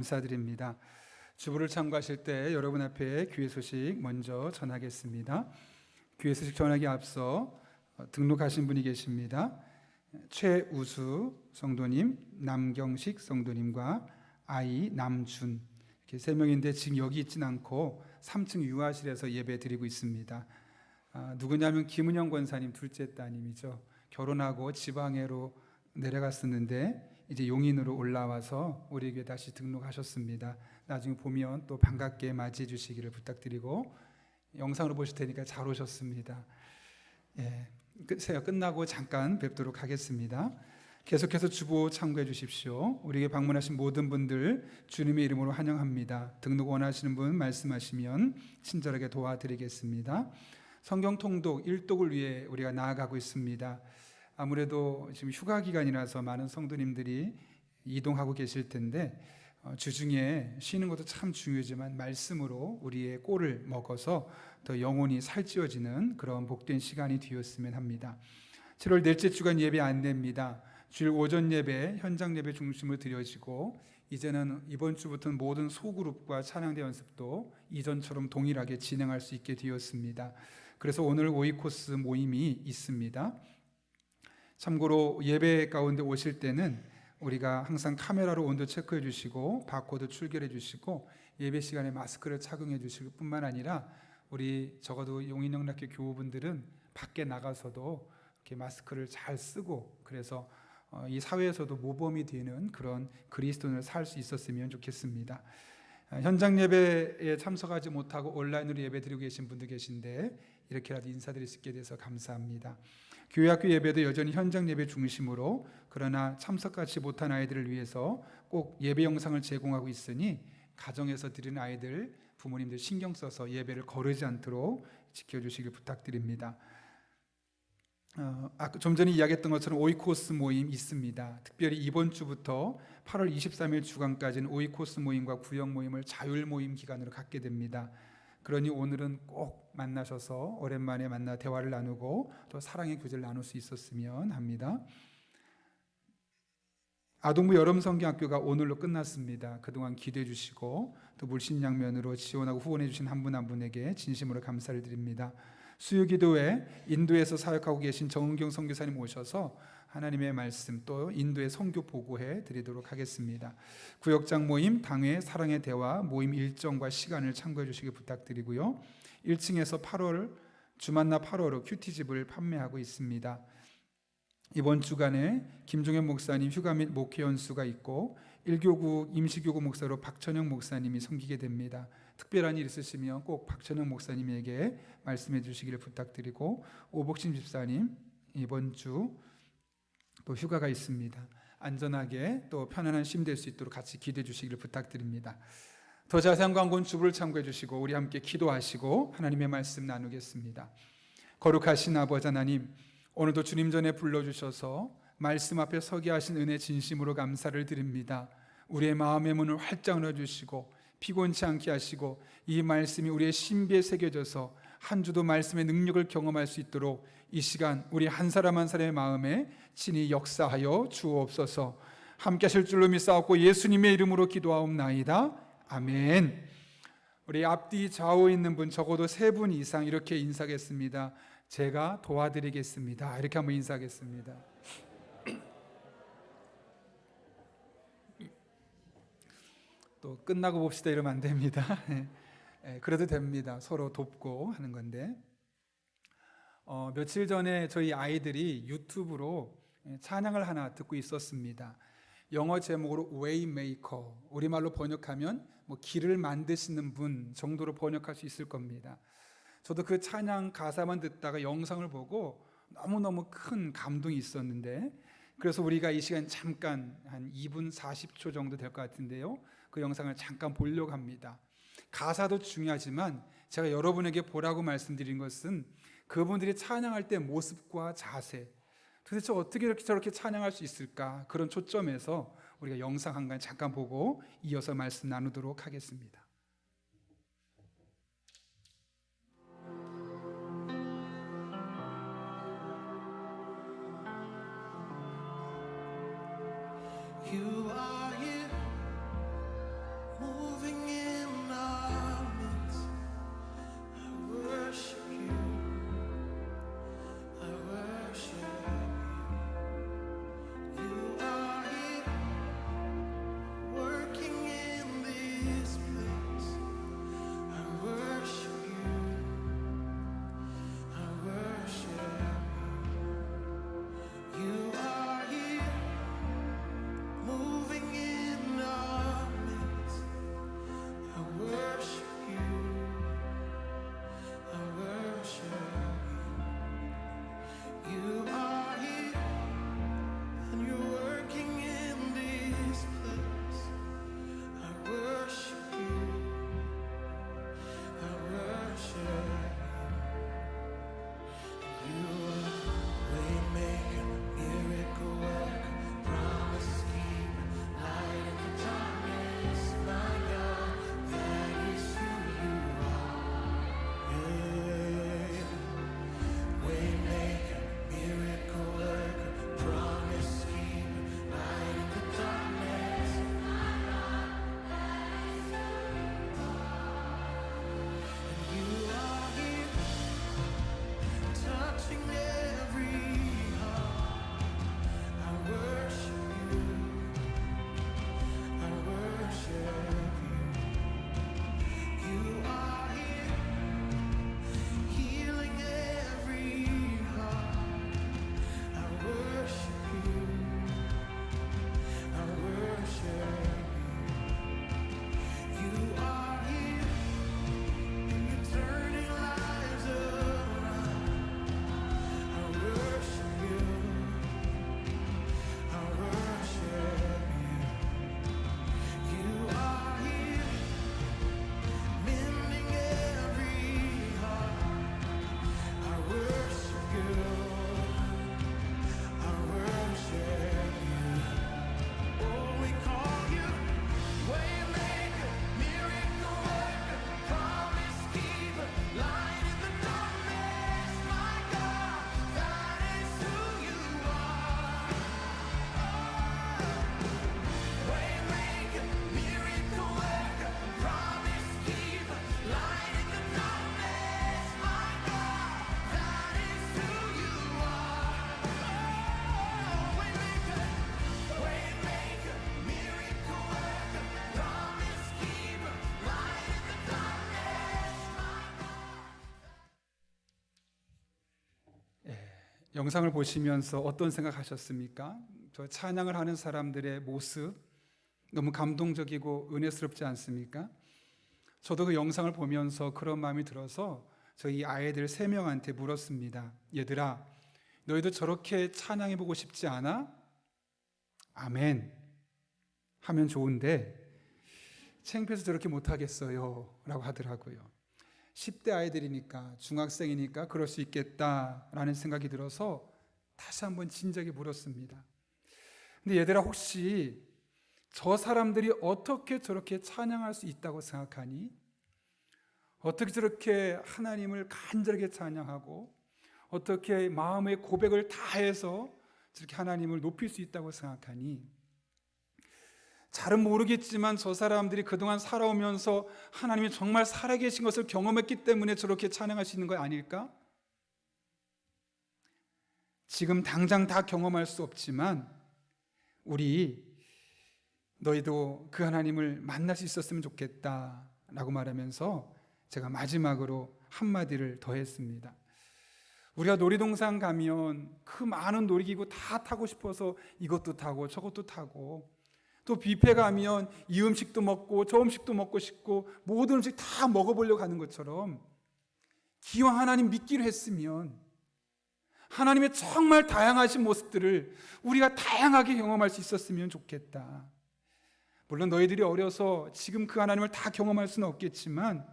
감사드립니다. 주부를 참고하실 때 여러분 앞에 귀회 소식 먼저 전하겠습니다. 귀회 소식 전하기 앞서 등록하신 분이 계십니다. 최우수 성도님, 남경식 성도님과 아이 남준, 이렇게 세 명인데 지금 여기 있진 않고 3층 유아실에서 예배 드리고 있습니다. 누구냐면 김은영 권사님 둘째 따님이죠. 결혼하고 지방에로 내려갔었는데 이제 용인으로 올라와서 우리 교회 다시 등록하셨습니다. 나중에 보면 또 반갑게 맞이해 주시기를 부탁드리고, 영상으로 보실 테니까 잘 오셨습니다. 끝나고 잠깐 뵙도록 하겠습니다. 계속해서 주보 참고해 주십시오. 우리에게 방문하신 모든 분들 주님의 이름으로 환영합니다. 등록 원하시는 분 말씀하시면 친절하게 도와드리겠습니다. 성경 통독 1독을 위해 우리가 나아가고 있습니다. 아무래도 지금 휴가 기간이라서 많은 성도님들이 이동하고 계실 텐데 주중에 쉬는 것도 참 중요하지만 말씀으로 우리의 꼴을 먹어서 더 영혼이 살찌워지는 그런 복된 시간이 되었으면 합니다. 7월 넷째 주간 예배 안내입니다. 주일 오전 예배, 현장 예배 중심으로 드려지고, 이제는 이번 주부터는 모든 소그룹과 찬양대 연습도 이전처럼 동일하게 진행할 수 있게 되었습니다. 그래서 오늘 오이코스 모임이 있습니다. 참고로 예배 가운데 오실 때는 우리가 항상 카메라로 온도 체크해 주시고 바코드 출결해 주시고 예배 시간에 마스크를 착용해 주실 뿐만 아니라 우리 적어도 용인영락교 교우분들은 밖에 나가서도 이렇게 마스크를 잘 쓰고, 그래서 이 사회에서도 모범이 되는 그런 그리스도인을 살 수 있었으면 좋겠습니다. 현장 예배에 참석하지 못하고 온라인으로 예배 드리고 계신 분들 계신데 이렇게라도 인사드릴 수 있게 돼서 감사합니다. 교회 학교 예배도 여전히 현장 예배 중심으로, 그러나 참석하지 못한 아이들을 위해서 꼭 예배 영상을 제공하고 있으니 가정에서 드리는 아이들 부모님들 신경 써서 예배를 거르지 않도록 지켜주시길 부탁드립니다. 좀 전에 이야기했던 것처럼 오이코스 모임 있습니다. 특별히 이번 주부터 8월 23일 주간까지는 오이코스 모임과 구역 모임을 자율 모임 기간으로 갖게 됩니다. 그러니 오늘은 꼭 만나셔서 오랜만에 만나 대화를 나누고 또 사랑의 교제를 나눌 수 있었으면 합니다. 아동부 여름성경학교가 오늘로 끝났습니다. 그동안 기도해 주시고 또 물심양면으로 지원하고 후원해 주신 한 분 한 분에게 진심으로 감사를 드립니다. 수요기도회 인도에서 사역하고 계신 정은경 선교사님 오셔서 하나님의 말씀 또 인도의 선교 보고해 드리도록 하겠습니다. 구역장 모임, 당회, 사랑의 대화 모임 일정과 시간을 참고해 주시기 부탁드리고요. 1층에서 8월 주만나 8월호 큐티집을 판매하고 있습니다. 이번 주간에 김종현 목사님 휴가 및 목회 연수가 있고 1교구 임시교구 목사로 박천영 목사님이 섬기게 됩니다. 특별한 일 있으시면 꼭 박천영 목사님에게 말씀해 주시기를 부탁드리고, 오복신 집사님 이번 주 또 휴가가 있습니다. 안전하게 또 편안한 쉼 될 수 있도록 같이 기도해 주시기를 부탁드립니다. 더 자세한 광고는 주부를 참고해 주시고 우리 함께 기도하시고 하나님의 말씀 나누겠습니다. 거룩하신 아버지 하나님, 오늘도 주님 전에 불러주셔서 말씀 앞에 서게 하신 은혜 진심으로 감사를 드립니다. 우리의 마음의 문을 활짝 열어주시고 피곤치 않게 하시고 이 말씀이 우리의 신비에 새겨져서 한 주도 말씀의 능력을 경험할 수 있도록 이 시간 우리 한 사람 한 사람의 마음에 친히 역사하여 주옵소서. 함께 하실 줄로 믿사옵고 예수님의 이름으로 기도하옵나이다. 아멘. 우리 앞뒤 좌우에 있는 분 적어도 3분 이상 이렇게 인사하겠습니다. 제가 도와드리겠습니다. 이렇게 한번 인사하겠습니다. 또 끝나고 봅시다 이러면 안 됩니다. 그래도 됩니다. 서로 돕고 하는 건데, 며칠 전에 저희 아이들이 유튜브로 찬양을 하나 듣고 있었습니다. 영어 제목으로 Waymaker, 우리말로 번역하면 길을 만드시는 분 정도로 번역할 수 있을 겁니다. 저도 그 찬양 가사만 듣다가 영상을 보고 너무너무 큰 감동이 있었는데, 그래서 우리가 이 시간 잠깐 한 2분 40초 정도 될 것 같은데요, 그 영상을 잠깐 보려고 합니다. 가사도 중요하지만 제가 여러분에게 보라고 말씀드린 것은 그분들이 찬양할 때 모습과 자세, 도대체 어떻게 이렇게 저렇게 찬양할 수 있을까, 그런 초점에서 우리가 영상 한 간 잠깐 보고 이어서 말씀 나누도록 하겠습니다. You are here. 영상을 보시면서 어떤 생각하셨습니까? 저 찬양을 하는 사람들의 모습 너무 감동적이고 은혜스럽지 않습니까? 저도 그 영상을 보면서 그런 마음이 들어서 저희 아이들 3명한테 물었습니다. 얘들아, 너희도 저렇게 찬양해보고 싶지 않아? 아멘 하면 좋은데 창피해서 저렇게 못하겠어요 라고 하더라고요. 10대 아이들이니까, 중학생이니까 그럴 수 있겠다라는 생각이 들어서 다시 한번 진지하게 물었습니다. 근데 얘들아, 혹시 저 사람들이 어떻게 저렇게 찬양할 수 있다고 생각하니? 어떻게 저렇게 하나님을 간절하게 찬양하고 어떻게 마음의 고백을 다해서 저렇게 하나님을 높일 수 있다고 생각하니? 잘은 모르겠지만 저 사람들이 그동안 살아오면서 하나님이 정말 살아계신 것을 경험했기 때문에 저렇게 찬양할 수 있는 거 아닐까? 지금 당장 다 경험할 수 없지만 너희도 그 하나님을 만날 수 있었으면 좋겠다라고 말하면서 제가 마지막으로 한마디를 더했습니다. 우리가 놀이동산 가면 그 많은 놀이기구 다 타고 싶어서 이것도 타고 저것도 타고, 또 뷔페 가면 이 음식도 먹고 저 음식도 먹고 싶고 모든 음식 다 먹어보려고 하는 것처럼, 기왕 하나님 믿기로 했으면 하나님의 정말 다양하신 모습들을 우리가 다양하게 경험할 수 있었으면 좋겠다. 물론 너희들이 어려서 지금 그 하나님을 다 경험할 수는 없겠지만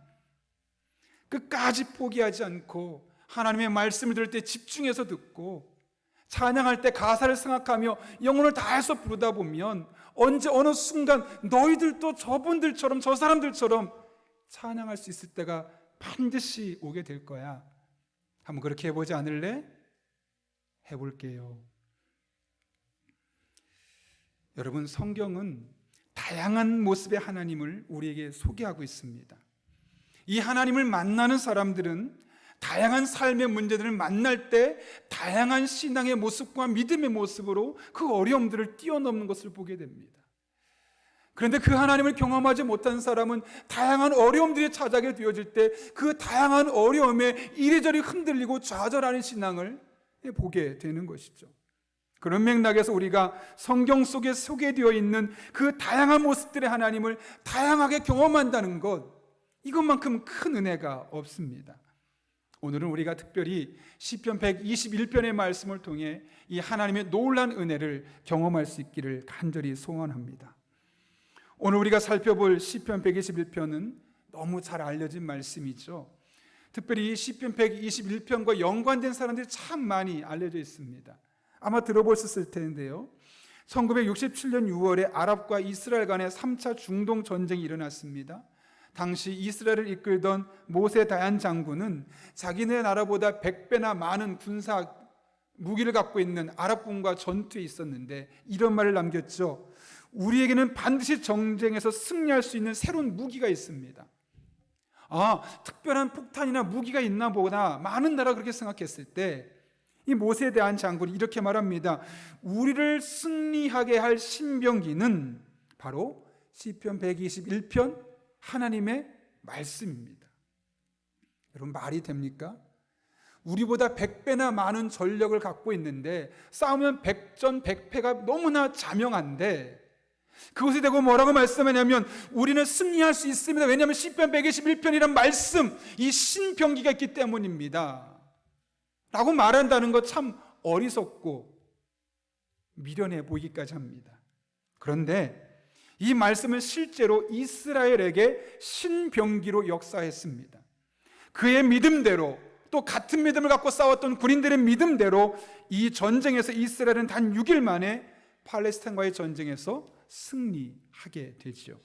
끝까지 포기하지 않고 하나님의 말씀을 들을 때 집중해서 듣고 찬양할 때 가사를 생각하며 영혼을 다해서 부르다 보면 언제 어느 순간 너희들도 저분들처럼, 저 사람들처럼 찬양할 수 있을 때가 반드시 오게 될 거야. 한번 그렇게 해보지 않을래? 해볼게요. 여러분, 성경은 다양한 모습의 하나님을 우리에게 소개하고 있습니다. 이 하나님을 만나는 사람들은 다양한 삶의 문제들을 만날 때 다양한 신앙의 모습과 믿음의 모습으로 그 어려움들을 뛰어넘는 것을 보게 됩니다. 그런데 그 하나님을 경험하지 못한 사람은 다양한 어려움들이 찾아오게 되어질 때 그 다양한 어려움에 이리저리 흔들리고 좌절하는 신앙을 보게 되는 것이죠. 그런 맥락에서 우리가 성경 속에 소개되어 있는 그 다양한 모습들의 하나님을 다양하게 경험한다는 것, 이것만큼 큰 은혜가 없습니다. 오늘은 우리가 특별히 시편 121편의 말씀을 통해 이 하나님의 놀라운 은혜를 경험할 수 있기를 간절히 소원합니다. 오늘 우리가 살펴볼 시편 121편은 너무 잘 알려진 말씀이죠. 특별히 시편 121편과 연관된 사람들이 참 많이 알려져 있습니다. 아마 들어보셨을 텐데요, 1967년 6월에 아랍과 이스라엘 간의 3차 중동 전쟁이 일어났습니다. 당시 이스라엘을 이끌던 모세 다얀 장군은 자기네 나라보다 100배나 많은 군사 무기를 갖고 있는 아랍군과 전투에 있었는데 이런 말을 남겼죠. 우리에게는 반드시 전쟁에서 승리할 수 있는 새로운 무기가 있습니다. 특별한 폭탄이나 무기가 있나 보다, 많은 나라가 그렇게 생각했을 때 이 모세에 대한 장군이 이렇게 말합니다. 우리를 승리하게 할 신병기는 바로 시편 121편 하나님의 말씀입니다. 여러분, 말이 됩니까? 우리보다 100배나 많은 전력을 갖고 있는데 싸우면 100전 100패가 너무나 자명한데 그것에 대고 뭐라고 말씀하냐면 우리는 승리할 수 있습니다. 왜냐하면 시편 121편이란 말씀, 이 신병기가 있기 때문입니다 라고 말한다는 것 참 어리석고 미련해 보이기까지 합니다. 그런데 이 말씀은 실제로 이스라엘에게 신병기로 역사했습니다. 그의 믿음대로, 또 같은 믿음을 갖고 싸웠던 군인들의 믿음대로 이 전쟁에서 이스라엘은 단 6일 만에 팔레스타인과의 전쟁에서 승리하게 되죠.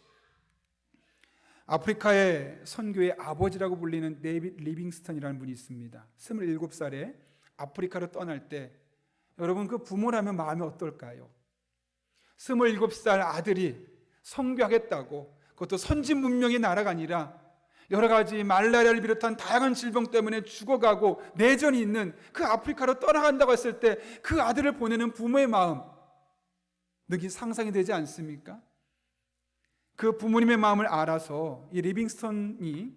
아프리카의 선교의 아버지라고 불리는 데이빗 리빙스턴이라는 분이 있습니다. 27살에 아프리카로 떠날 때 여러분, 그 부모라면 마음이 어떨까요? 27살 아들이 선교하겠다고, 그것도 선진 문명의 나라가 아니라 여러 가지 말라리아를 비롯한 다양한 질병 때문에 죽어가고 내전이 있는 그 아프리카로 떠나간다고 했을 때 그 아들을 보내는 부모의 마음, 능히 상상이 되지 않습니까? 그 부모님의 마음을 알아서 이 리빙스턴이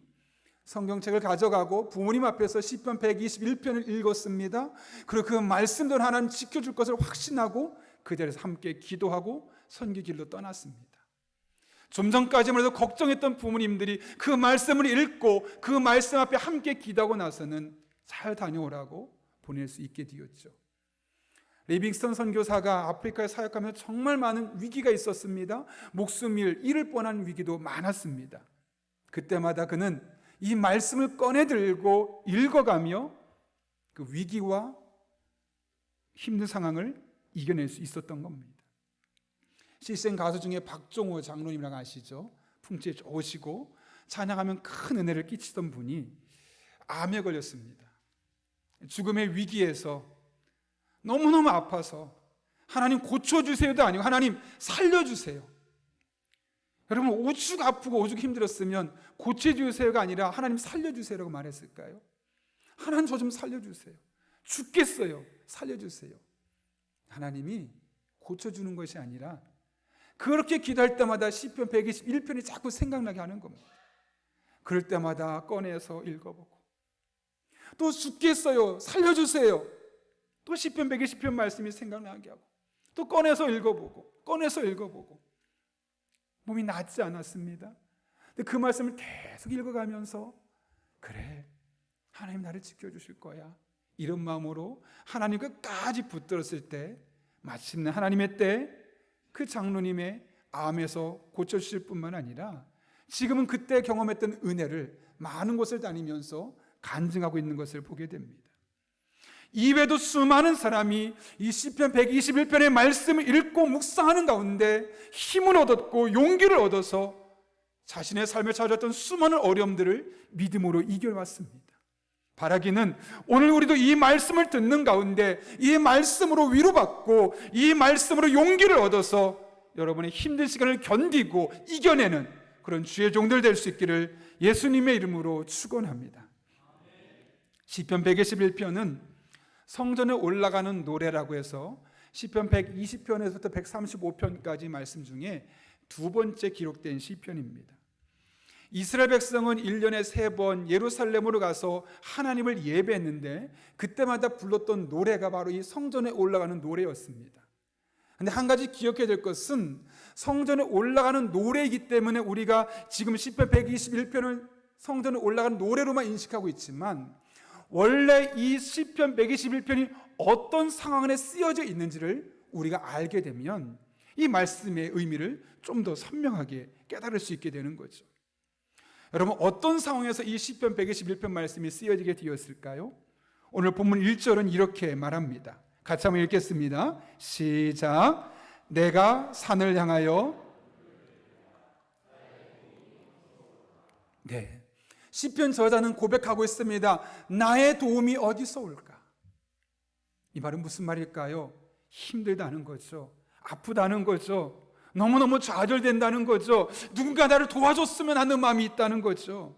성경책을 가져가고 부모님 앞에서 시편 121편을 읽었습니다. 그리고 그 말씀대로 하나님 지켜줄 것을 확신하고 그 자리에서 함께 기도하고 선교길로 떠났습니다. 좀 전까지만 해도 걱정했던 부모님들이 그 말씀을 읽고 그 말씀 앞에 함께 기도하고 나서는 잘 다녀오라고 보낼 수 있게 되었죠. 리빙스턴 선교사가 아프리카에 사역하면서 정말 많은 위기가 있었습니다. 목숨 잃을 뻔한 위기도 많았습니다. 그때마다 그는 이 말씀을 꺼내 들고 읽어가며 그 위기와 힘든 상황을 이겨낼 수 있었던 겁니다. 실생 가수 중에 박종호 장로님이라고 아시죠? 풍채 좋으시고 찬양하면 큰 은혜를 끼치던 분이 암에 걸렸습니다. 죽음의 위기에서 너무너무 아파서 하나님 고쳐주세요도 아니고 하나님 살려주세요. 여러분 오죽 아프고 오죽 힘들었으면 고쳐주세요가 아니라 하나님 살려주세요라고 말했을까요? 하나님 저 좀 살려주세요. 죽겠어요. 살려주세요. 하나님이 고쳐주는 것이 아니라 그렇게 기도할 때마다 시편 121편이 자꾸 생각나게 하는 겁니다. 그럴 때마다 꺼내서 읽어보고 또 죽겠어요. 살려주세요. 또 시편 120편 말씀이 생각나게 하고 또 꺼내서 읽어보고 몸이 낫지 않았습니다. 근데 그 말씀을 계속 읽어가면서 그래 하나님 나를 지켜주실 거야 이런 마음으로 하나님 끝까지 붙들었을 때 마침내 하나님의 때 그 장로님의 암에서 고쳐주실 뿐만 아니라 지금은 그때 경험했던 은혜를 많은 곳을 다니면서 간증하고 있는 것을 보게 됩니다. 이외에도 수많은 사람이 이 시편 121편의 말씀을 읽고 묵상하는 가운데 힘을 얻었고 용기를 얻어서 자신의 삶에 찾았던 수많은 어려움들을 믿음으로 이겨왔습니다. 바라기는 오늘 우리도 이 말씀을 듣는 가운데 이 말씀으로 위로받고 이 말씀으로 용기를 얻어서 여러분의 힘든 시간을 견디고 이겨내는 그런 주의 종들 될 수 있기를 예수님의 이름으로 축원합니다. 시편 121편은 성전에 올라가는 노래라고 해서 시편 120편에서부터 135편까지 말씀 중에 두 번째 기록된 시편입니다. 이스라엘 백성은 1년에 3번 예루살렘으로 가서 하나님을 예배했는데 그때마다 불렀던 노래가 바로 이 성전에 올라가는 노래였습니다. 그런데 한 가지 기억해야 될 것은 성전에 올라가는 노래이기 때문에 우리가 지금 시편 121편을 성전에 올라가는 노래로만 인식하고 있지만 원래 이 시편 121편이 어떤 상황 안에 쓰여져 있는지를 우리가 알게 되면 이 말씀의 의미를 좀 더 선명하게 깨달을 수 있게 되는 거죠. 여러분 어떤 상황에서 이 시편 121편 말씀이 쓰여지게 되었을까요? 오늘 본문 1절은 이렇게 말합니다. 같이 한번 읽겠습니다. 시작. 내가 산을 향하여 시편 저자는 고백하고 있습니다. 나의 도움이 어디서 올까? 이 말은 무슨 말일까요? 힘들다는 거죠. 아프다는 거죠. 너무너무 좌절된다는 거죠. 누군가 나를 도와줬으면 하는 마음이 있다는 거죠.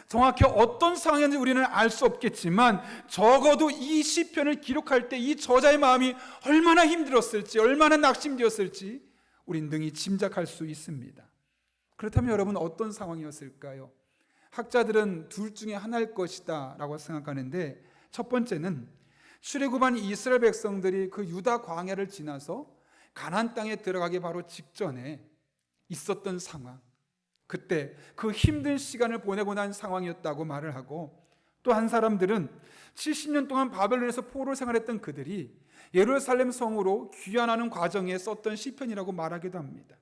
정확히 어떤 상황인지 우리는 알 수 없겠지만 적어도 이 시편을 기록할 때 이 저자의 마음이 얼마나 힘들었을지 얼마나 낙심되었을지 우린 능히 짐작할 수 있습니다. 그렇다면 여러분 어떤 상황이었을까요? 학자들은 둘 중에 하나일 것이다 라고 생각하는데 첫 번째는 출애굽한 이스라엘 백성들이 그 유다 광야를 지나서 가나안 땅에 들어가기 바로 직전에 있었던 상황, 그때 그 힘든 시간을 보내고 난 상황이었다고 말을 하고, 또 한 사람들은 70년 동안 바벨론에서 포로 생활했던 그들이 예루살렘 성으로 귀환하는 과정에 썼던 시편이라고 말하기도 합니다.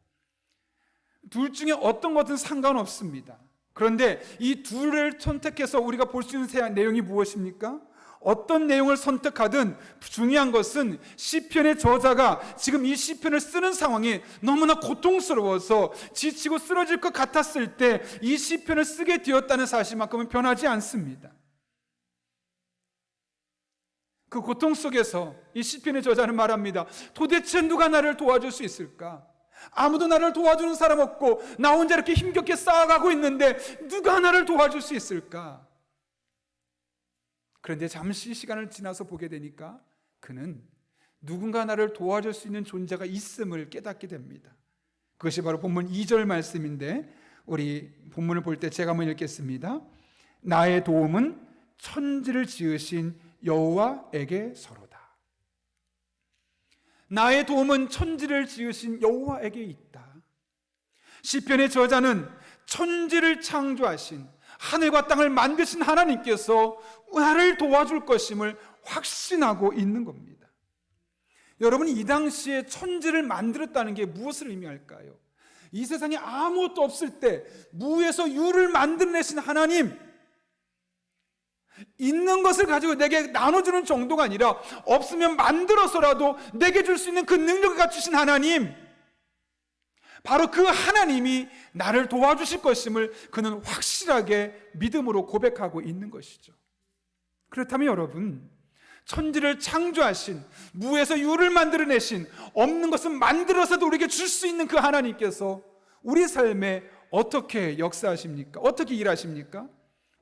둘 중에 어떤 것은 상관없습니다. 그런데 이 둘을 선택해서 우리가 볼 수 있는 내용이 무엇입니까? 어떤 내용을 선택하든 중요한 것은 시편의 저자가 지금 이 시편을 쓰는 상황이 너무나 고통스러워서 지치고 쓰러질 것 같았을 때 이 시편을 쓰게 되었다는 사실만큼은 변하지 않습니다. 그 고통 속에서 이 시편의 저자는 말합니다. 도대체 누가 나를 도와줄 수 있을까? 아무도 나를 도와주는 사람 없고 나 혼자 이렇게 힘겹게 쌓아가고 있는데 누가 나를 도와줄 수 있을까? 그런데 잠시 시간을 지나서 보게 되니까 그는 누군가 나를 도와줄 수 있는 존재가 있음을 깨닫게 됩니다. 그것이 바로 본문 2절 말씀인데 우리 본문을 볼 때 제가 한번 읽겠습니다. 나의 도움은 천지를 지으신 여호와에게서로다. 나의 도움은 천지를 지으신 여호와에게 있다. 시편의 저자는 천지를 창조하신, 하늘과 땅을 만드신 하나님께서 나를 도와줄 것임을 확신하고 있는 겁니다. 여러분, 이 당시에 천지를 만들었다는 게 무엇을 의미할까요? 이 세상에 아무것도 없을 때 무에서 유를 만들어내신 하나님, 있는 것을 가지고 내게 나눠주는 정도가 아니라 없으면 만들어서라도 내게 줄 수 있는 그 능력을 갖추신 하나님, 바로 그 하나님이 나를 도와주실 것임을 그는 확실하게 믿음으로 고백하고 있는 것이죠. 그렇다면 여러분, 천지를 창조하신, 무에서 유를 만들어내신, 없는 것은 만들어서도 우리에게 줄 수 있는 그 하나님께서 우리 삶에 어떻게 역사하십니까? 어떻게 일하십니까?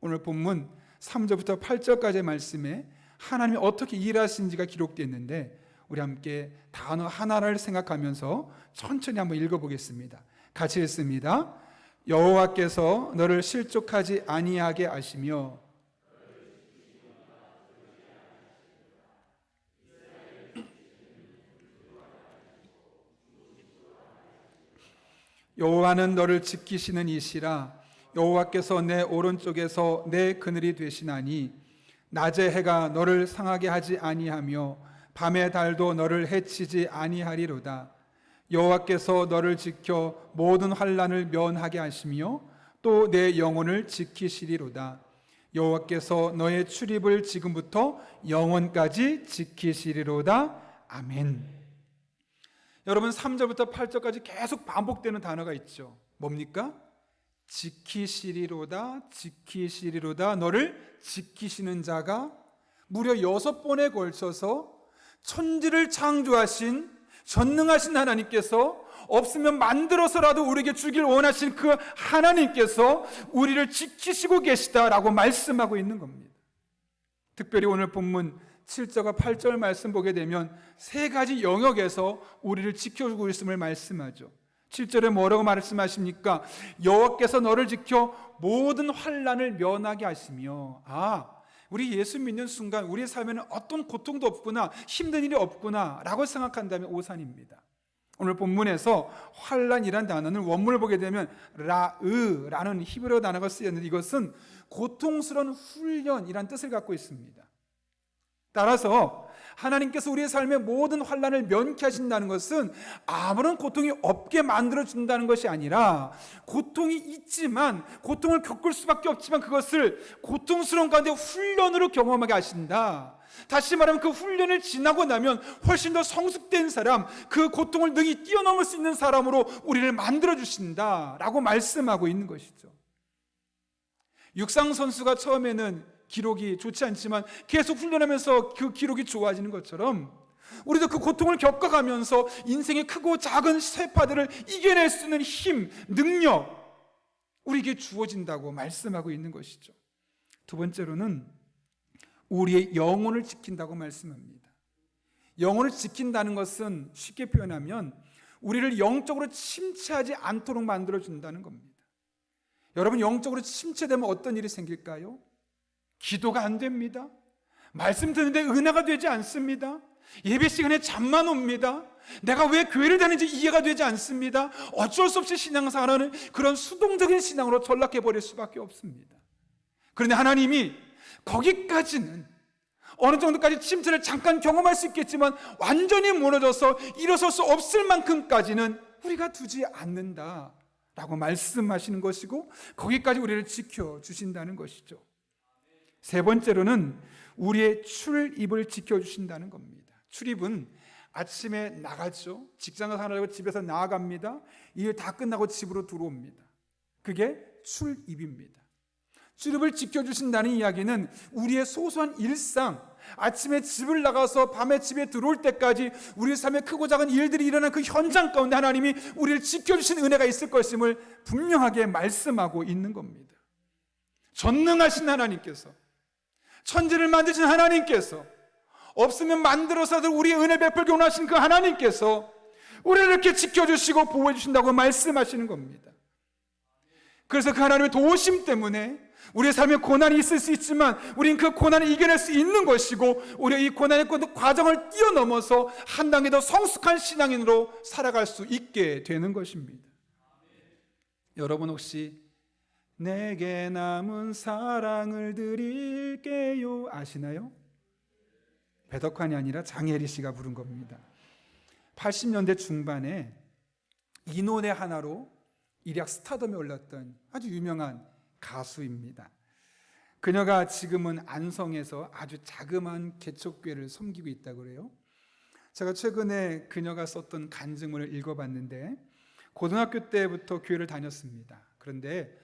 오늘 본문 3절부터 8절까지의 말씀에 하나님이 어떻게 일하시는지가 기록되어 있는데, 우리 함께 단어 하나를 생각하면서 천천히 한번 읽어보겠습니다. 같이 읽습니다. 여호와께서 너를 실족하지 아니하게 하시며 여호와는 너를 지키시는 이시라. 여호와께서 내 오른쪽에서 내 그늘이 되시나니 낮의 해가 너를 상하게 하지 아니하며 밤의 달도 너를 해치지 아니하리로다. 여호와께서 너를 지켜 모든 환난을 면하게 하시며 또 내 영혼을 지키시리로다. 여호와께서 너의 출입을 지금부터 영원까지 지키시리로다. 아멘. 여러분, 3절부터 8절까지 계속 반복되는 단어가 있죠. 뭡니까? 지키시리로다, 지키시리로다. 너를 지키시는 자가 무려 6번에 걸쳐서 천지를 창조하신 전능하신 하나님께서, 없으면 만들어서라도 우리에게 주길 원하신 그 하나님께서 우리를 지키시고 계시다라고 말씀하고 있는 겁니다. 특별히 오늘 본문 7절과 8절 말씀 보게 되면 세 가지 영역에서 우리를 지켜주고 있음을 말씀하죠. 7절에 뭐라고 말씀하십니까? 여호와께서 너를 지켜 모든 환난을 면하게 하시며, 우리 예수 믿는 순간 우리의 삶에는 어떤 고통도 없구나, 힘든 일이 없구나 라고 생각한다면 오산입니다. 오늘 본문에서 환난이란 단어는 원문을 보게 되면 라으라는 히브리어 단어가 쓰였는데, 이것은 고통스러운 훈련이란 뜻을 갖고 있습니다. 따라서 하나님께서 우리의 삶의 모든 환난을 면케 하신다는 것은 아무런 고통이 없게 만들어준다는 것이 아니라, 고통이 있지만, 고통을 겪을 수밖에 없지만 그것을 고통스러운 가운데 훈련으로 경험하게 하신다. 다시 말하면 그 훈련을 지나고 나면 훨씬 더 성숙된 사람, 그 고통을 능히 뛰어넘을 수 있는 사람으로 우리를 만들어주신다라고 말씀하고 있는 것이죠. 육상 선수가 처음에는 기록이 좋지 않지만 계속 훈련하면서 그 기록이 좋아지는 것처럼, 우리도 그 고통을 겪어가면서 인생의 크고 작은 세파들을 이겨낼 수 있는 힘, 능력, 우리에게 주어진다고 말씀하고 있는 것이죠. 두 번째로는 우리의 영혼을 지킨다고 말씀합니다. 영혼을 지킨다는 것은 쉽게 표현하면 우리를 영적으로 침체하지 않도록 만들어준다는 겁니다. 여러분, 영적으로 침체되면 어떤 일이 생길까요? 기도가 안 됩니다. 말씀 듣는데 은혜가 되지 않습니다. 예배 시간에 잠만 옵니다. 내가 왜 교회를 다니는지 이해가 되지 않습니다. 어쩔 수 없이 신앙생활하는 그런 수동적인 신앙으로 전락해버릴 수밖에 없습니다. 그런데 하나님이 거기까지는, 어느 정도까지 침체를 잠깐 경험할 수 있겠지만 완전히 무너져서 일어설 수 없을 만큼까지는 우리가 두지 않는다라고 말씀하시는 것이고, 거기까지 우리를 지켜주신다는 것이죠. 세 번째로는 우리의 출입을 지켜주신다는 겁니다. 출입은 아침에 나가죠. 직장을 하려고 집에서 나아갑니다. 일 다 끝나고 집으로 들어옵니다. 그게 출입입니다. 출입을 지켜주신다는 이야기는 우리의 소소한 일상, 아침에 집을 나가서 밤에 집에 들어올 때까지 우리 삶의 크고 작은 일들이 일어나는 그 현장 가운데 하나님이 우리를 지켜주신 은혜가 있을 것임을 분명하게 말씀하고 있는 겁니다. 전능하신 하나님께서, 천지를 만드신 하나님께서, 없으면 만들어서도 우리의 은혜 베풀기 원하신 그 하나님께서 우리를 이렇게 지켜주시고 보호해 주신다고 말씀하시는 겁니다. 그래서 그 하나님의 도우심 때문에 우리의 삶에 고난이 있을 수 있지만 우리는 그 고난을 이겨낼 수 있는 것이고, 우리가 이 고난의 과정을 뛰어넘어서 한 단계 더 성숙한 신앙인으로 살아갈 수 있게 되는 것입니다. 여러분 혹시 내게 남은 사랑을 드릴게요 아시나요? 배덕환이 아니라 장혜리 씨가 부른 겁니다. 80년대 중반에 이 노래 하나로 일약 스타덤에 올랐던 아주 유명한 가수입니다. 그녀가 지금은 안성에서 아주 자그마한 개척교회를 섬기고 있다고 그래요. 제가 최근에 그녀가 썼던 간증문을 읽어봤는데, 고등학교 때부터 교회를 다녔습니다. 그런데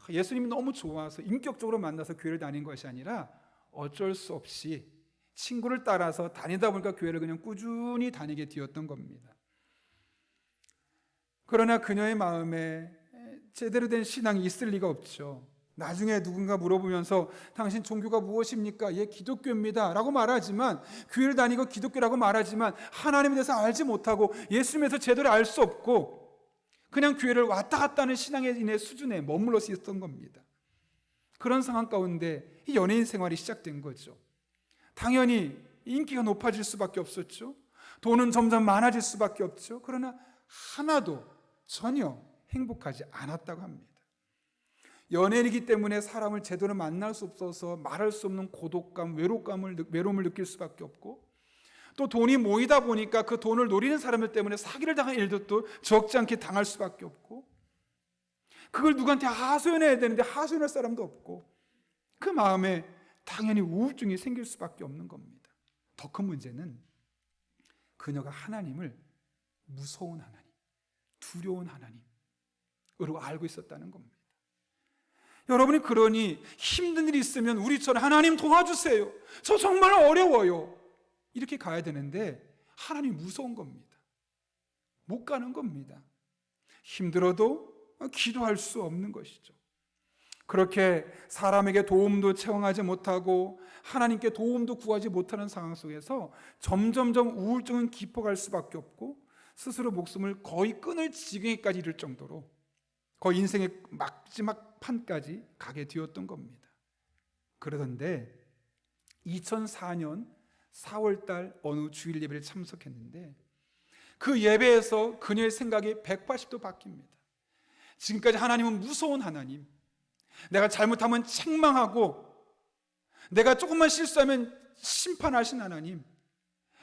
예수님이 너무 좋아서 인격적으로 만나서 교회를 다닌 것이 아니라 어쩔 수 없이 친구를 따라서 다니다 보니까 교회를 그냥 꾸준히 다니게 되었던 겁니다. 그러나 그녀의 마음에 제대로 된 신앙이 있을 리가 없죠. 나중에 누군가 물어보면서 당신 종교가 무엇입니까? 예, 기독교입니다 라고 말하지만, 교회를 다니고 기독교라고 말하지만 하나님에 대해서 알지 못하고 예수님에 대해서 제대로 알 수 없고 그냥 교회를 왔다 갔다 하는 신앙인의 수준에 머물러 있었던 겁니다. 그런 상황 가운데 이 연예인 생활이 시작된 거죠. 당연히 인기가 높아질 수밖에 없었죠. 돈은 점점 많아질 수밖에 없죠. 그러나 하나도 전혀 행복하지 않았다고 합니다. 연예인이기 때문에 사람을 제대로 만날 수 없어서 말할 수 없는 고독감, 외로움을 느낄 수밖에 없고, 또 돈이 모이다 보니까 그 돈을 노리는 사람들 때문에 사기를 당한 일도 또 적지 않게 당할 수밖에 없고, 그걸 누구한테 하소연해야 되는데 하소연할 사람도 없고, 그 마음에 당연히 우울증이 생길 수밖에 없는 겁니다. 더 큰 문제는 그녀가 하나님을 무서운 하나님, 두려운 하나님으로 알고 있었다는 겁니다. 여러분이 그러니 힘든 일이 있으면 우리처럼 하나님 도와주세요, 저 정말 어려워요, 이렇게 가야 되는데 하나님 무서운 겁니다. 못 가는 겁니다. 힘들어도 기도할 수 없는 것이죠. 그렇게 사람에게 도움도 체험하지 못하고 하나님께 도움도 구하지 못하는 상황 속에서 점점점 우울증은 깊어갈 수밖에 없고, 스스로 목숨을 거의 끊을 지경에까지 이를 정도로 거의 인생의 마지막 판까지 가게 되었던 겁니다. 그러던데 2004년 4월달 어느 주일 예배를 참석했는데, 그 예배에서 그녀의 생각이 180도 바뀝니다. 지금까지 하나님은 무서운 하나님, 내가 잘못하면 책망하고 내가 조금만 실수하면 심판하신 하나님,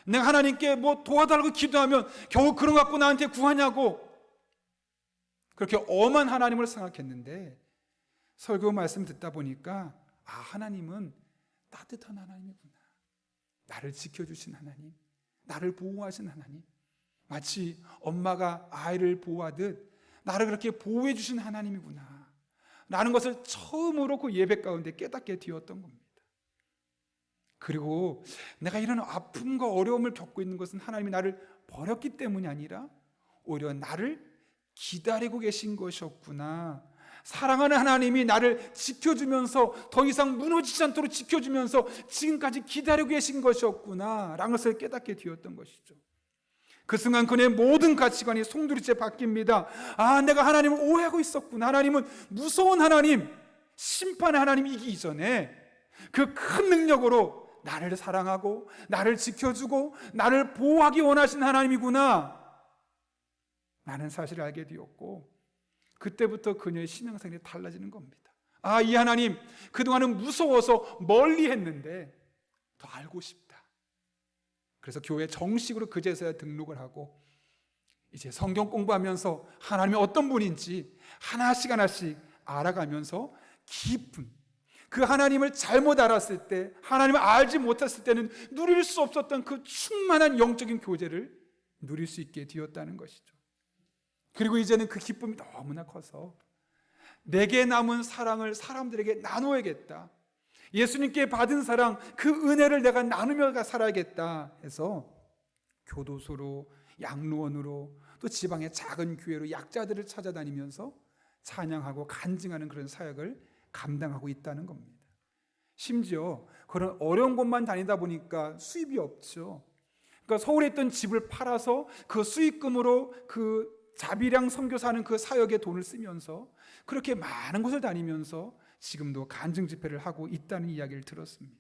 내가 하나님께 뭐 도와달라고 기도하면 겨우 그런 거 갖고 나한테 구하냐고, 그렇게 엄한 하나님을 생각했는데 설교 말씀 듣다 보니까 하나님은 따뜻한 하나님이구나, 나를 지켜주신 하나님, 나를 보호하신 하나님, 마치 엄마가 아이를 보호하듯 나를 그렇게 보호해 주신 하나님이구나 라는 것을 처음으로 그 예배 가운데 깨닫게 되었던 겁니다. 그리고 내가 이런 아픔과 어려움을 겪고 있는 것은 하나님이 나를 버렸기 때문이 아니라 오히려 나를 기다리고 계신 것이었구나, 사랑하는 하나님이 나를 지켜주면서 더 이상 무너지지 않도록 지켜주면서 지금까지 기다리고 계신 것이었구나 라는 것을 깨닫게 되었던 것이죠. 그 순간 그의 모든 가치관이 송두리째 바뀝니다. 내가 하나님을 오해하고 있었구나, 하나님은 무서운 하나님, 심판의 하나님이기 이전에 그 큰 능력으로 나를 사랑하고 나를 지켜주고 나를 보호하기 원하신 하나님이구나 라는 사실을 알게 되었고, 그때부터 그녀의 신앙생활이 달라지는 겁니다. 이 하나님, 그동안은 무서워서 멀리 했는데 더 알고 싶다. 그래서 교회 정식으로 그제서야 등록을 하고 이제 성경 공부하면서 하나님이 어떤 분인지 하나씩 알아가면서 깊은, 그 하나님을 잘못 알았을 때, 하나님을 알지 못했을 때는 누릴 수 없었던 그 충만한 영적인 교제를 누릴 수 있게 되었다는 것이죠. 그리고 이제는 그 기쁨이 너무나 커서 내게 남은 사랑을 사람들에게 나눠야겠다, 예수님께 받은 사랑, 그 은혜를 내가 나누며 살아야겠다 해서 교도소로, 양로원으로, 또 지방의 작은 교회로 약자들을 찾아다니면서 찬양하고 간증하는 그런 사역을 감당하고 있다는 겁니다. 심지어 그런 어려운 곳만 다니다 보니까 수입이 없죠. 그러니까 서울에 있던 집을 팔아서 그 수익금으로 그 자비량 선교사는 그 사역에 돈을 쓰면서 그렇게 많은 곳을 다니면서 지금도 간증 집회를 하고 있다는 이야기를 들었습니다.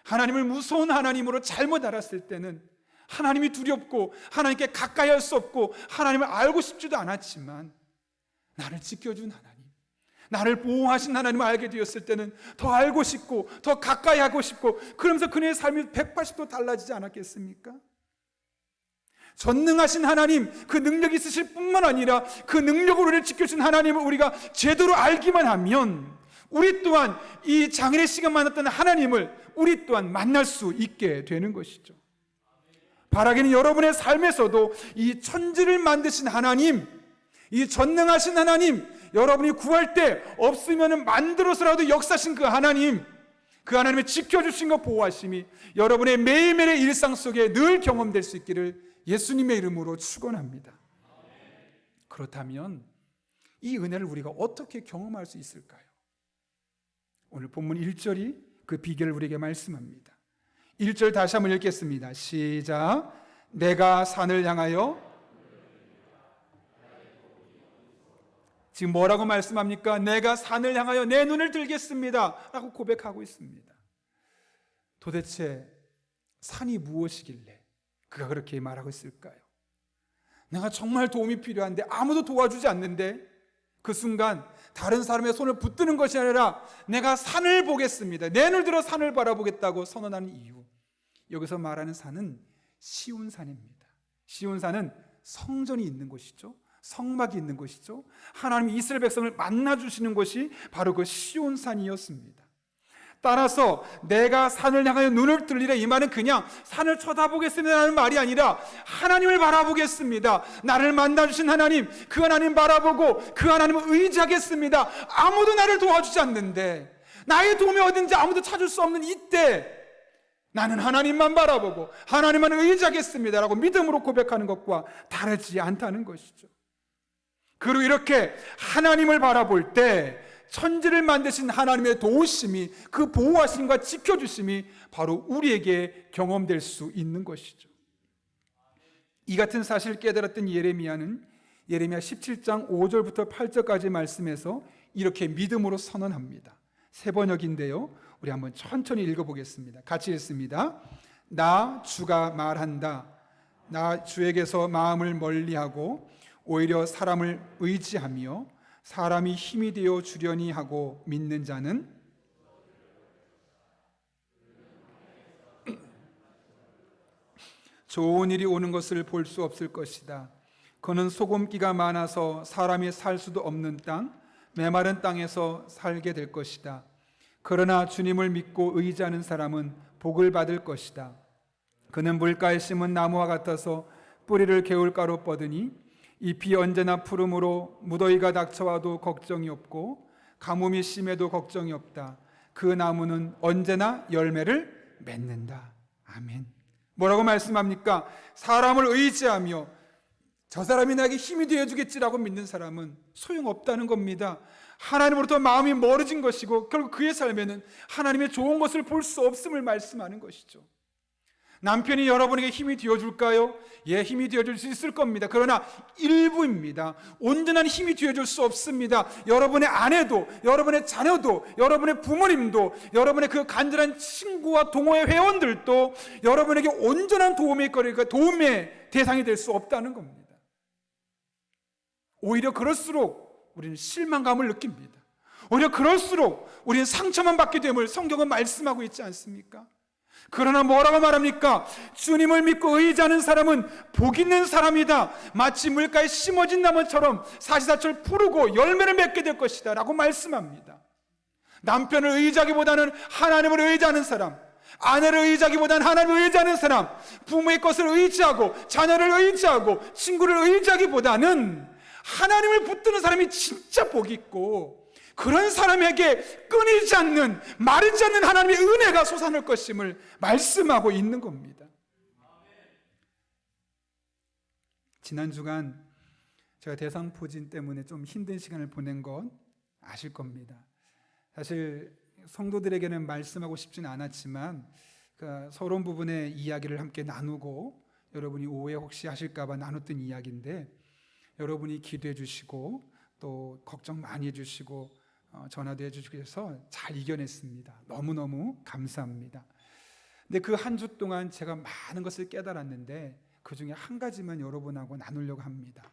하나님을 무서운 하나님으로 잘못 알았을 때는 하나님이 두렵고 하나님께 가까이 할 수 없고 하나님을 알고 싶지도 않았지만 나를 지켜준 하나님, 나를 보호하신 하나님을 알게 되었을 때는 더 알고 싶고 더 가까이 하고 싶고, 그러면서 그녀의 삶이 180도 달라지지 않았겠습니까? 전능하신 하나님, 그 능력이 있으실 뿐만 아니라 그 능력으로 우리를 지켜준 하나님을 우리가 제대로 알기만 하면 우리 또한 이 장인의 씨가 만났던 하나님을 우리 또한 만날 수 있게 되는 것이죠. 바라기는 여러분의 삶에서도 이 천지를 만드신 하나님, 이 전능하신 하나님, 여러분이 구할 때 없으면 만들어서라도 역사하신 그 하나님, 그 하나님의 지켜주신 것, 보호하심이 여러분의 매일매일의 일상 속에 늘 경험될 수 있기를 예수님의 이름으로 축원합니다. 그렇다면 이 은혜를 우리가 어떻게 경험할 수 있을까요? 오늘 본문 1절이 그 비결을 우리에게 말씀합니다. 1절 다시 한번 읽겠습니다. 시작. 내가 산을 향하여, 지금 뭐라고 말씀합니까? 내가 산을 향하여 내 눈을 들겠습니다 라고 고백하고 있습니다. 도대체 산이 무엇이길래 그가 그렇게 말하고 있을까요? 내가 정말 도움이 필요한데 아무도 도와주지 않는데 그 순간 다른 사람의 손을 붙드는 것이 아니라 내가 산을 보겠습니다, 내 눈을 들어 산을 바라보겠다고 선언하는 이유, 여기서 말하는 산은 시온산입니다. 시온산은 성전이 있는 곳이죠. 성막이 있는 곳이죠. 하나님이 이스라엘 백성을 만나주시는 곳이 바로 그 시온산이었습니다. 따라서 내가 산을 향하여 눈을 들리라, 이 말은 그냥 산을 쳐다보겠습니다라는 말이 아니라 하나님을 바라보겠습니다, 나를 만나주신 하나님, 그 하나님 바라보고 그 하나님을 의지하겠습니다. 아무도 나를 도와주지 않는데, 나의 도움이 어딘지 아무도 찾을 수 없는 이때 나는 하나님만 바라보고 하나님만 의지하겠습니다 라고 믿음으로 고백하는 것과 다르지 않다는 것이죠. 그리고 이렇게 하나님을 바라볼 때 천지를 만드신 하나님의 도우심이, 그 보호하심과 지켜주심이 바로 우리에게 경험될 수 있는 것이죠. 이 같은 사실을 깨달았던 예레미야는 예레미야 17장 5절부터 8절까지 말씀에서 이렇게 믿음으로 선언합니다. 세 번역인데요, 우리 한번 천천히 읽어보겠습니다. 같이 읽습니다. 나 주가 말한다. 나 주에게서 마음을 멀리하고 오히려 사람을 의지하며 사람이 힘이 되어 주려니 하고 믿는 자는 좋은 일이 오는 것을 볼 수 없을 것이다. 그는 소금기가 많아서 사람이 살 수도 없는 땅, 메마른 땅에서 살게 될 것이다. 그러나 주님을 믿고 의지하는 사람은 복을 받을 것이다. 그는 물가에 심은 나무와 같아서 뿌리를 개울가로 뻗으니 잎이 언제나 푸르므로 무더위가 닥쳐와도 걱정이 없고 가뭄이 심해도 걱정이 없다. 그 나무는 언제나 열매를 맺는다. 아멘. 뭐라고 말씀합니까? 사람을 의지하며 저 사람이 나에게 힘이 되어주겠지라고 믿는 사람은 소용없다는 겁니다. 하나님으로부터 마음이 멀어진 것이고 결국 그의 삶에는 하나님의 좋은 것을 볼 수 없음을 말씀하는 것이죠. 남편이 여러분에게 힘이 되어줄까요? 예, 힘이 되어줄 수 있을 겁니다. 그러나 일부입니다. 온전한 힘이 되어줄 수 없습니다. 여러분의 아내도, 여러분의 자녀도, 여러분의 부모님도, 여러분의 그 간절한 친구와 동호회 회원들도 여러분에게 온전한 도움의 대상이 될 수 없다는 겁니다. 오히려 그럴수록 우리는 실망감을 느낍니다. 오히려 그럴수록 우리는 상처만 받게 됨을 성경은 말씀하고 있지 않습니까? 그러나 뭐라고 말합니까? 주님을 믿고 의지하는 사람은 복 있는 사람이다. 마치 물가에 심어진 나무처럼 사시사철 푸르고 열매를 맺게 될 것이다 라고 말씀합니다. 남편을 의지하기보다는 하나님을 의지하는 사람, 아내를 의지하기보다는 하나님을 의지하는 사람, 부모의 것을 의지하고 자녀를 의지하고 친구를 의지하기보다는 하나님을 붙드는 사람이 진짜 복이 있고, 그런 사람에게 끊이지 않는, 마르지 않는 하나님의 은혜가 솟아날 것임을 말씀하고 있는 겁니다. 지난 주간 제가 대상포진 때문에 좀 힘든 시간을 보낸 건 아실 겁니다. 사실 성도들에게는 말씀하고 싶지는 않았지만 서론 부분의 이야기를 함께 나누고 여러분이 오해 혹시 하실까 봐 나눴던 이야기인데, 여러분이 기도해 주시고 또 걱정 많이 해 주시고 전화도 해주셔서 잘 이겨냈습니다. 너무너무 감사합니다. 근데 그 한 주 동안 제가 많은 것을 깨달았는데 그 중에 한 가지만 여러분하고 나누려고 합니다.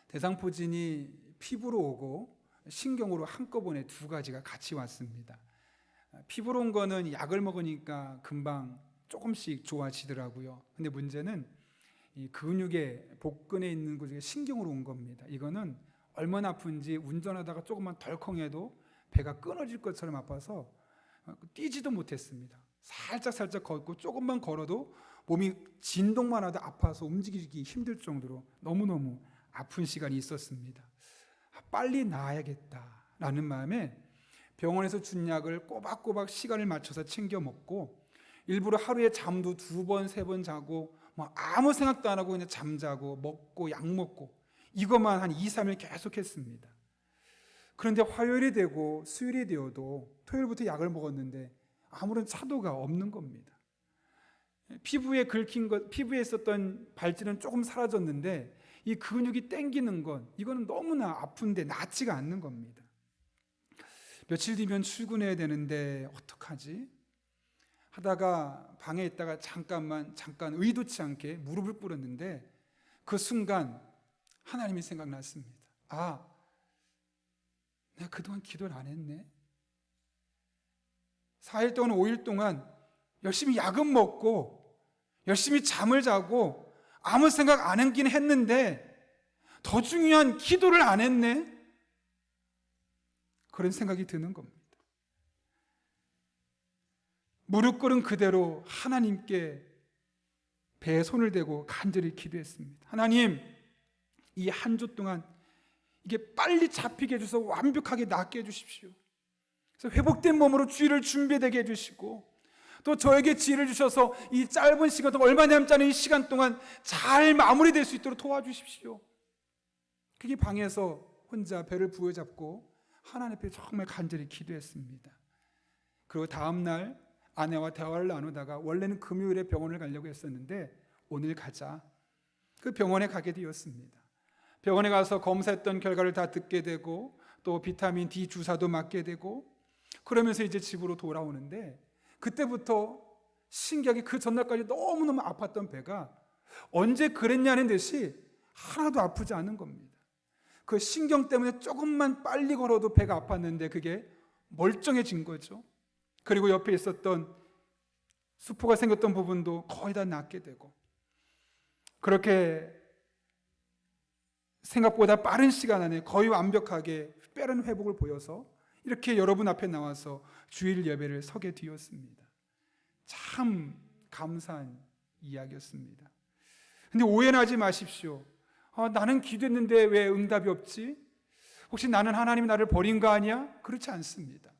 대상포진이 피부로 오고 신경으로 한꺼번에 두 가지가 같이 왔습니다. 피부로 온 거는 약을 먹으니까 금방 조금씩 좋아지더라고요. 근데 문제는 이 근육의 복근에 있는 것 중에 신경으로 온 겁니다. 이거는 얼마나 아픈지 운전하다가 조금만 덜컹해도 배가 끊어질 것처럼 아파서 뛰지도 못했습니다. 살짝 걷고 조금만 걸어도 몸이 진동만 하도 아파서 움직이기 힘들 정도로 너무너무 아픈 시간이 있었습니다. 빨리 나아야겠다라는 마음에 병원에서 준 약을 꼬박꼬박 시간을 맞춰서 챙겨 먹고 일부러 하루에 잠도 2번, 3번 자고 아무 생각도 안 하고 그냥 잠자고 먹고 약 먹고 이것만 한 2, 3일 계속 했습니다. 그런데 화요일이 되고 수요일이 되어도 토요일부터 약을 먹었는데 아무런 차도가 없는 겁니다. 피부에 긁힌 것, 피부에 있었던 발진은 조금 사라졌는데 이 근육이 땡기는 건 이거는 너무나 아픈데 낫지가 않는 겁니다. 며칠 뒤면 출근해야 되는데 어떡하지? 하다가 방에 있다가 잠깐 의도치 않게 무릎을 꿇었는데 그 순간 하나님이 생각났습니다. 아, 내가 그동안 기도를 안 했네. 4일 동안 5일 동안 열심히 약은 먹고 열심히 잠을 자고 아무 생각 안 하긴 했는데 더 중요한 기도를 안 했네. 그런 생각이 드는 겁니다. 무릎 꿇은 그대로 하나님께 배에 손을 대고 간절히 기도했습니다. 하나님, 이 한 주 동안 이게 빨리 잡히게 해주셔서 완벽하게 낫게 해주십시오. 그래서 회복된 몸으로 주일을 준비되게 해주시고 또 저에게 지혜를 주셔서 이 짧은 시간 동안 얼마 남지 않은 이 시간 동안 잘 마무리될 수 있도록 도와주십시오. 그게 방에서 혼자 배를 부여잡고 하나님 앞에 정말 간절히 기도했습니다. 그리고 다음 날 아내와 대화를 나누다가 원래는 금요일에 병원을 가려고 했었는데 오늘 가자. 그 병원에 가게 되었습니다. 병원에 가서 검사했던 결과를 다 듣게 되고 또 비타민 D 주사도 맞게 되고 그러면서 이제 집으로 돌아오는데 그때부터 신기하게 그 전날까지 너무너무 아팠던 배가 언제 그랬냐는 듯이 하나도 아프지 않은 겁니다. 그 신경 때문에 조금만 빨리 걸어도 배가 아팠는데 그게 멀쩡해진 거죠. 그리고 옆에 있었던 수포가 생겼던 부분도 거의 다 낫게 되고 그렇게 생각보다 빠른 시간 안에 거의 완벽하게 빠른 회복을 보여서 이렇게 여러분 앞에 나와서 주일 예배를 서게 되었습니다. 참 감사한 이야기였습니다. 근데 오해는 하지 마십시오. 나는 기도했는데 왜 응답이 없지? 혹시 나는 하나님이 나를 버린 거 아니야? 그렇지 않습니다.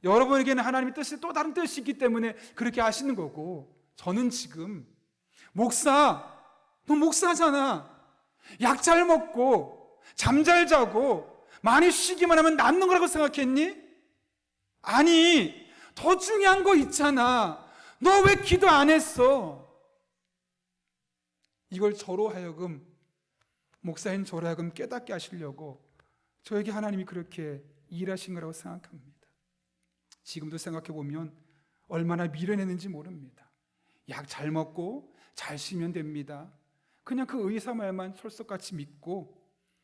여러분에게는 하나님의 뜻이 또 다른 뜻이 있기 때문에 그렇게 하시는 거고 저는 지금 목사, 너 목사잖아. 약 잘 먹고 잠 잘 자고 많이 쉬기만 하면 낫는 거라고 생각했니? 아니, 더 중요한 거 있잖아. 너 왜 기도 안 했어? 이걸 저로 하여금 목사인 저로 하여금 깨닫게 하시려고 저에게 하나님이 그렇게 일하신 거라고 생각합니다. 지금도 생각해 보면 얼마나 미련했는지 모릅니다. 약 잘 먹고 잘 쉬면 됩니다. 그냥 그 의사 말만 철석같이 믿고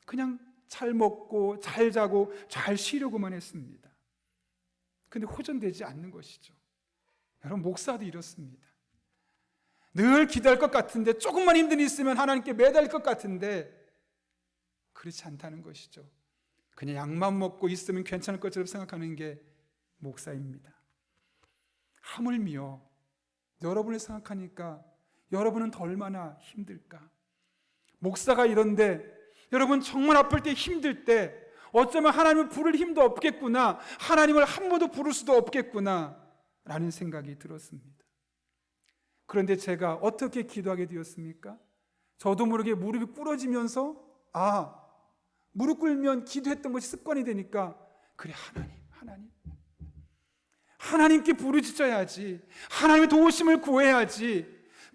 그냥 잘 먹고 잘 자고 잘 쉬려고만 했습니다. 근데 호전되지 않는 것이죠. 여러분, 목사도 이렇습니다. 늘 기도할 것 같은데 조금만 힘든 일 있으면 하나님께 매달릴 것 같은데 그렇지 않다는 것이죠. 그냥 약만 먹고 있으면 괜찮을 것처럼 생각하는 게 목사입니다. 하물며 여러분을 생각하니까 여러분은 더 얼마나 힘들까? 목사가 이런데 여러분 정말 아플 때 힘들 때 어쩌면 하나님을 부를 힘도 없겠구나, 하나님을 한 번도 부를 수도 없겠구나 라는 생각이 들었습니다. 그런데 제가 어떻게 기도하게 되었습니까? 저도 모르게 무릎이 꿇어지면서 무릎 꿇으면 기도했던 것이 습관이 되니까 그래, 하나님께 부르짖어야지, 하나님의 도우심을 구해야지,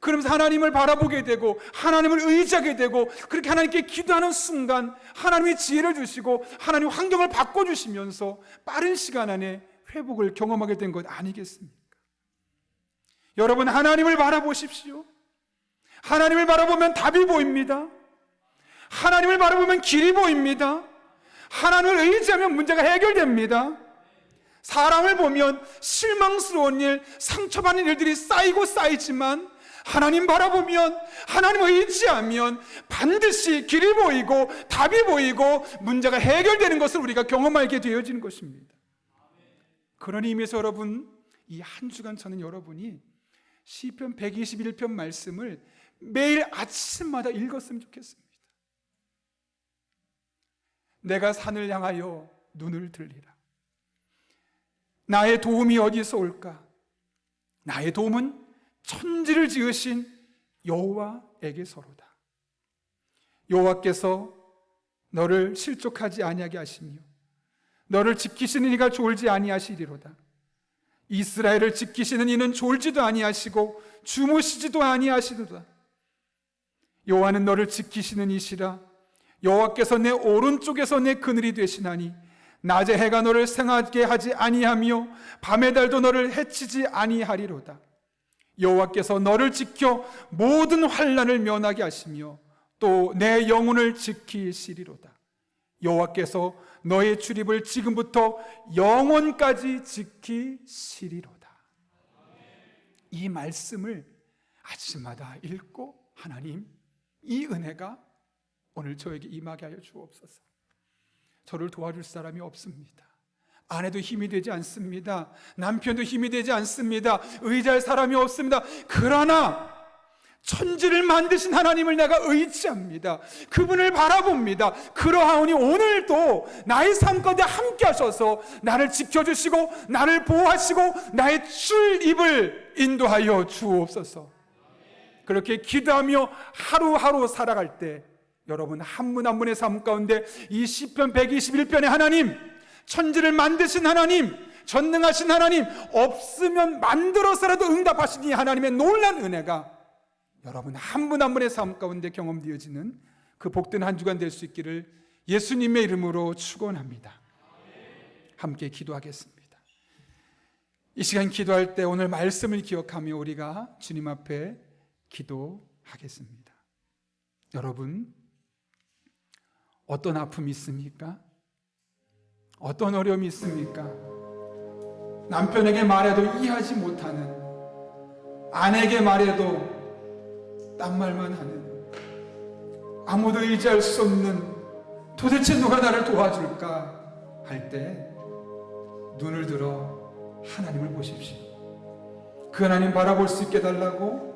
그러면서 하나님을 바라보게 되고 하나님을 의지하게 되고 그렇게 하나님께 기도하는 순간 하나님이 지혜를 주시고 하나님 환경을 바꿔주시면서 빠른 시간 안에 회복을 경험하게 된 것 아니겠습니까? 여러분, 하나님을 바라보십시오. 하나님을 바라보면 답이 보입니다. 하나님을 바라보면 길이 보입니다. 하나님을 의지하면 문제가 해결됩니다. 사람을 보면 실망스러운 일, 상처받는 일들이 쌓이고 쌓이지만 하나님 바라보면, 하나님을 의지하면 반드시 길이 보이고 답이 보이고 문제가 해결되는 것을 우리가 경험하게 되어지는 것입니다. 그런 의미에서 여러분, 이 한 주간 저는 여러분이 시편 121편 말씀을 매일 아침마다 읽었으면 좋겠습니다. 내가 산을 향하여 눈을 들리라. 나의 도움이 어디서 올까? 나의 도움은 천지를 지으신 여호와에게서로다. 여호와께서 너를 실족하지 아니하게 하시며 너를 지키시는 이가 졸지 아니하시리로다. 이스라엘을 지키시는 이는 졸지도 아니하시고 주무시지도 아니하시도다. 여호와는 너를 지키시는 이시라. 여호와께서 내 오른쪽에서 내 그늘이 되시나니 낮에 해가 너를 생하게 하지 아니하며 밤의 달도 너를 해치지 아니하리로다. 여호와께서 너를 지켜 모든 환난을 면하게 하시며 또 내 영혼을 지키시리로다. 여호와께서 너의 출입을 지금부터 영원까지 지키시리로다. 이 말씀을 아침마다 읽고 하나님, 이 은혜가 오늘 저에게 임하게 하여 주옵소서. 저를 도와줄 사람이 없습니다. 아내도 힘이 되지 않습니다. 남편도 힘이 되지 않습니다. 의지할 사람이 없습니다. 그러나 천지를 만드신 하나님을 내가 의지합니다. 그분을 바라봅니다. 그러하오니 오늘도 나의 삶 가운데 함께 하셔서 나를 지켜주시고 나를 보호하시고 나의 출입을 인도하여 주옵소서. 그렇게 기도하며 하루하루 살아갈 때 여러분 한 분 한 분의 삶 가운데 이 시편 121편의 하나님, 천지를 만드신 하나님, 전능하신 하나님, 없으면 만들어서라도 응답하신 이 하나님의 놀라운 은혜가 여러분 한 분 한 분의 삶 가운데 경험되어지는 그 복된 한 주간 될 수 있기를 예수님의 이름으로 축원합니다. 함께 기도하겠습니다. 이 시간 기도할 때 오늘 말씀을 기억하며 우리가 주님 앞에 기도하겠습니다. 여러분, 어떤 아픔이 있습니까? 어떤 어려움이 있습니까? 남편에게 말해도 이해하지 못하는, 아내에게 말해도 딴 말만 하는, 아무도 의지할 수 없는, 도대체 누가 나를 도와줄까 할 때 눈을 들어 하나님을 보십시오. 그 하나님 바라볼 수 있게 달라고,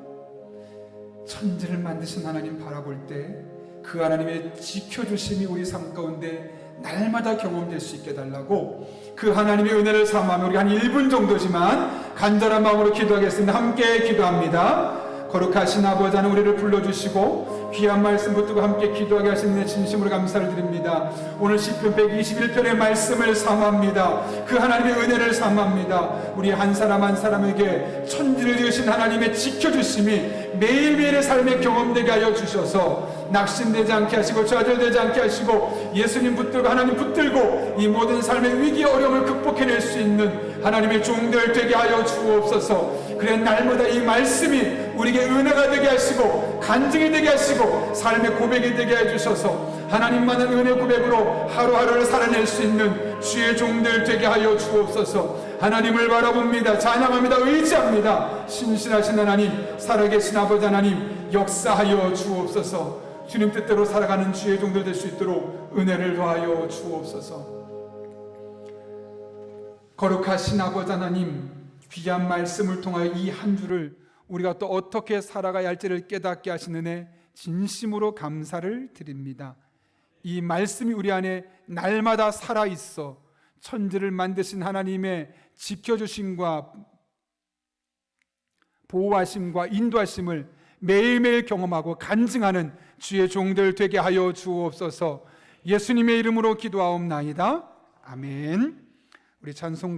천지를 만드신 하나님 바라볼 때 그 하나님의 지켜주심이 우리 삶 가운데 날마다 경험될 수 있게 달라고 그 하나님의 은혜를 삼아하며 우리 한 1분 정도지만 간절한 마음으로 기도하겠습니다. 함께 기도합니다. 거룩하신 아버지 하나님, 우리를 불러주시고 귀한 말씀 붙들고 함께 기도하게 하시는 진심으로 감사를 드립니다. 오늘 시편 121편의 말씀을 삼합니다. 그 하나님의 은혜를 삼합니다. 우리 한 사람 한 사람에게 천지를 지으신 하나님의 지켜주심이 매일매일의 삶에 경험되게 하여 주셔서 낙심되지 않게 하시고 좌절되지 않게 하시고 예수님 붙들고 하나님 붙들고 이 모든 삶의 위기 어려움을 극복해낼 수 있는 하나님의 종들 되게 하여 주옵소서. 그래 날마다 이 말씀이 우리에게 은혜가 되게 하시고 간증이 되게 하시고 삶의 고백이 되게 해주셔서 하나님만은 은혜 고백으로 하루하루를 살아낼 수 있는 주의 종들 되게 하여 주옵소서. 하나님을 바라봅니다. 찬양합니다. 의지합니다. 신실하신 하나님, 살아계신 아버지 하나님, 역사하여 주옵소서. 주님 뜻대로 살아가는 주의 종들 될 수 있도록 은혜를 더하여 주옵소서. 거룩하신 아버지 하나님, 귀한 말씀을 통하여 이 한 주를 우리가 또 어떻게 살아가야 할지를 깨닫게 하시는 은혜 진심으로 감사를 드립니다. 이 말씀이 우리 안에 날마다 살아있어 천지를 만드신 하나님의 지켜주심과 보호하심과 인도하심을 매일매일 경험하고 간증하는 주의 종들 되게 하여 주옵소서. 예수님의 이름으로 기도하옵나이다. 아멘. 우리 찬송가